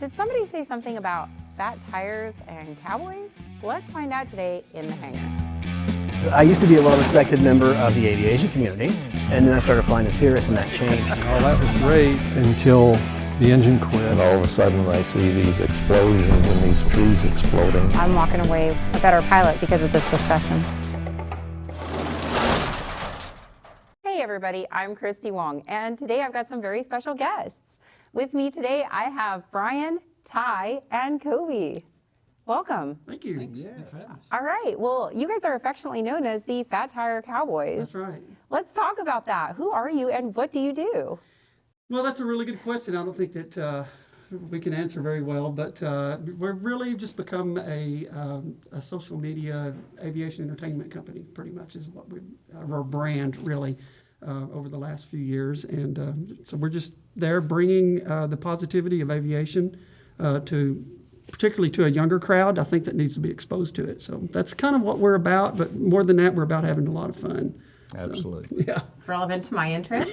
Did somebody say something about fat tires and cowboys? Let's find out today in the hangar. I used to be a well-respected member of the aviation community, and then I started flying to Cirrus, and that changed. Oh, that was great until the engine quit. And all of a sudden I see these explosions and these trees exploding. I'm walking away a better pilot because of this discussion. Hey everybody, I'm Christy Wong, and today I've got some very special guests. With me today, I have Brian, Ty, and Coby. Welcome. Thank you. Thanks. Yeah. All right, well, you guys are affectionately known as the Fat Tire Cowboys. That's right. Let's talk about that. Who are you and what do you do? Well, that's a really good question. I don't think that we can answer very well, but we're really just become a social media aviation entertainment company, pretty much is what our brand really over the last few years. And so we're just there bringing the positivity of aviation particularly to a younger crowd, I think, that needs to be exposed to it. So that's kind of what we're about, but more than that, we're about having a lot of fun. Absolutely. So, yeah. It's relevant to my interest.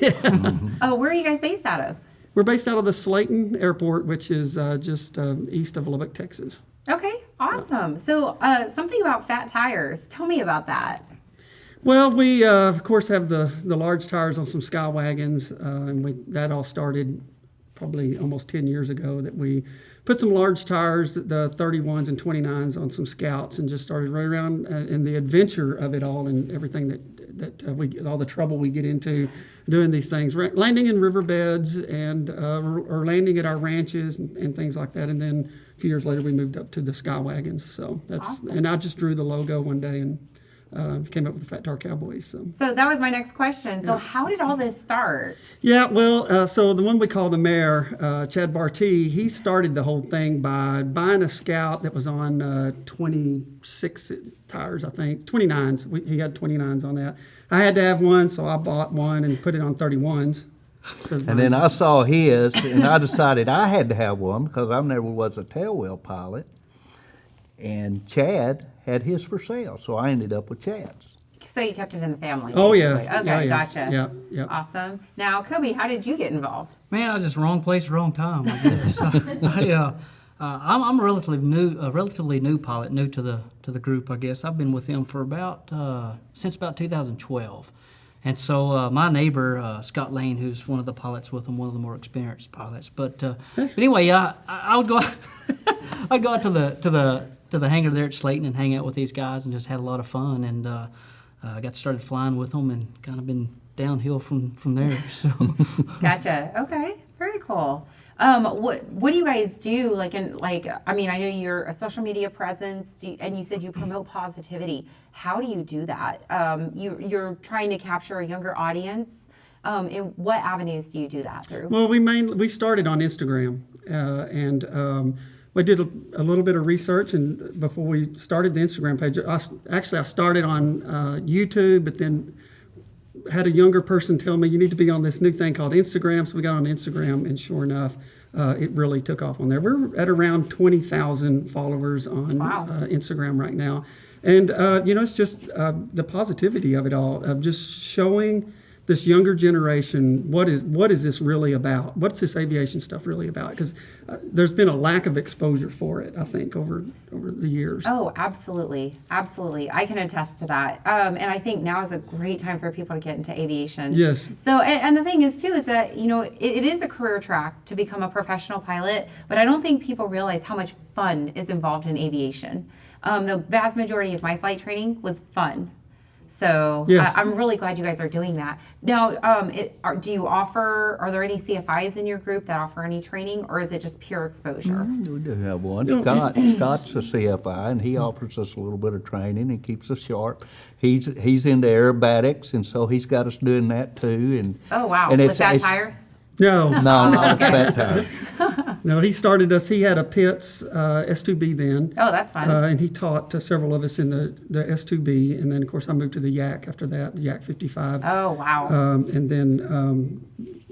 Oh, where are you guys based out of? We're based out of the Slayton Airport, which is just east of Lubbock, Texas. Okay, awesome. So something about fat tires. Tell me about that. Well, we, of course, have the large tires on some Sky Wagons, and that all started probably almost 10 years ago, that we put some large tires, the 31s and 29s, on some Scouts and just started running around, and the adventure of it all and everything that all the trouble we get into doing these things, landing in riverbeds and or landing at our ranches and things like that. And then a few years later, we moved up to the Sky Wagons. So that's awesome. And I just drew the logo one day and came up with the Fat Tire Cowboys. So that was my next question. So how did all this start? Yeah, well, so the one we call the mayor, Chad Bharti, he started the whole thing by buying a Scout that was on 26 tires, I think, 29s. He had 29s on that. I had to have one, so I bought one and put it on 31s. And then I saw his, and I decided I had to have one because I never was a tailwheel pilot. And Chad had his for sale, so I ended up with Chad's. So you kept it in the family. Oh, basically. yeah. Okay, Yeah. gotcha. Yeah. Awesome. Now, Coby, how did you get involved? Man, I was just wrong place, wrong time, I guess. I'm a relatively new pilot, new to the group, I guess. I've been with them for since about 2012. And so my neighbor, Scott Lane, who's one of the pilots with them, one of the more experienced pilots. But anyway, I would go I'd go out to the hangar there at Slayton and hang out with these guys and just had a lot of fun. And I got started flying with them and kind of been downhill from there. So. Gotcha. Okay. Very cool. What do you guys do? I know you're a social media presence, and you said you promote positivity. How do you do that? You're trying to capture a younger audience. In what avenues do you do that through? Well, we started on Instagram, and we did a little bit of research, and before we started the Instagram page, I started on YouTube, but then had a younger person tell me, you need to be on this new thing called Instagram. So we got on Instagram, and sure enough, it really took off on there. We're at around 20,000 followers on Instagram right now. And, it's just the positivity of it all, of just showing this younger generation, what is this really about? What's this aviation stuff really about? Because there's been a lack of exposure for it, I think, over the years. Oh, absolutely. Absolutely. I can attest to that. And I think now is a great time for people to get into aviation. Yes. So, and the thing is, too, is that, it is a career track to become a professional pilot, but I don't think people realize how much fun is involved in aviation. The vast majority of my flight training was fun. So yes. I'm really glad you guys are doing that. Now, are there any CFIs in your group that offer any training, or is it just pure exposure? We do have one. Scott's a CFI, and he offers us a little bit of training and keeps us sharp. He's into aerobatics, and so he's got us doing that too. And oh, wow. And with Fat Tires? No, not Fat Tire. No, he started us. He had a Pitts S2B then. Oh, that's fun. And he taught several of us in the S2B. And then, of course, I moved to the Yak after that, the Yak 55. Oh, wow. And then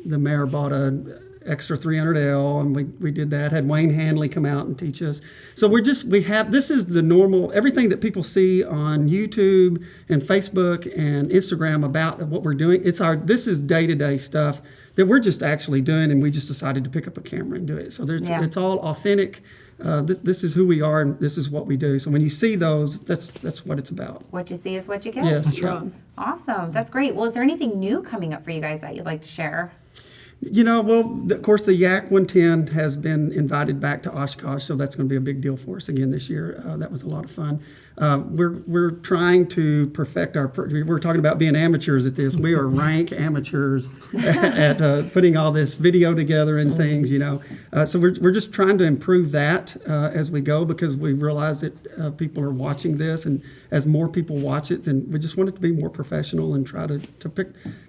the mayor bought an extra 300L, and we did that. Had Wayne Handley come out and teach us. So this is the normal, everything that people see on YouTube and Facebook and Instagram about what we're doing. This is day-to-day stuff that we're just actually doing, and we just decided to pick up a camera and do it. So Yeah. it's all authentic. This is who we are, and this is what we do. So when you see those, that's what it's about. What you see is what you get. Yes, That's yeah. right. Awesome. That's great. Well, is there anything new coming up for you guys that you'd like to share? Of course, the Yak 110 has been invited back to Oshkosh, so that's going to be a big deal for us again this year. That was a lot of fun. We're trying to perfect we're talking about being amateurs at this. We are rank amateurs at putting all this video together and things, So we're just trying to improve that as we go, because we realize that people are watching this, and as more people watch it, then we just want it to be more professional and try to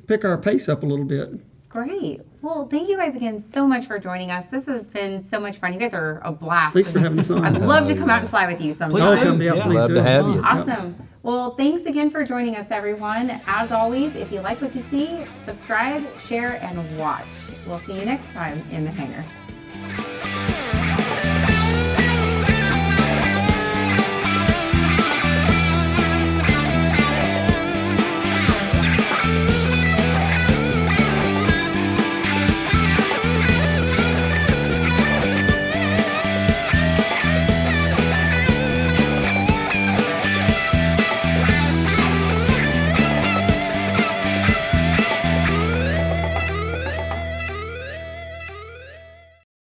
pick our pace up a little bit. Great. Well, thank you guys again so much for joining us. This has been so much fun. You guys are a blast. Thanks for having us on. I'd love to come out and fly with you sometime. Please do. Come, Yeah. please Love do. to have you. Awesome. Well, thanks again for joining us, everyone. As always, if you like what you see, subscribe, share, and watch. We'll see you next time in the hangar.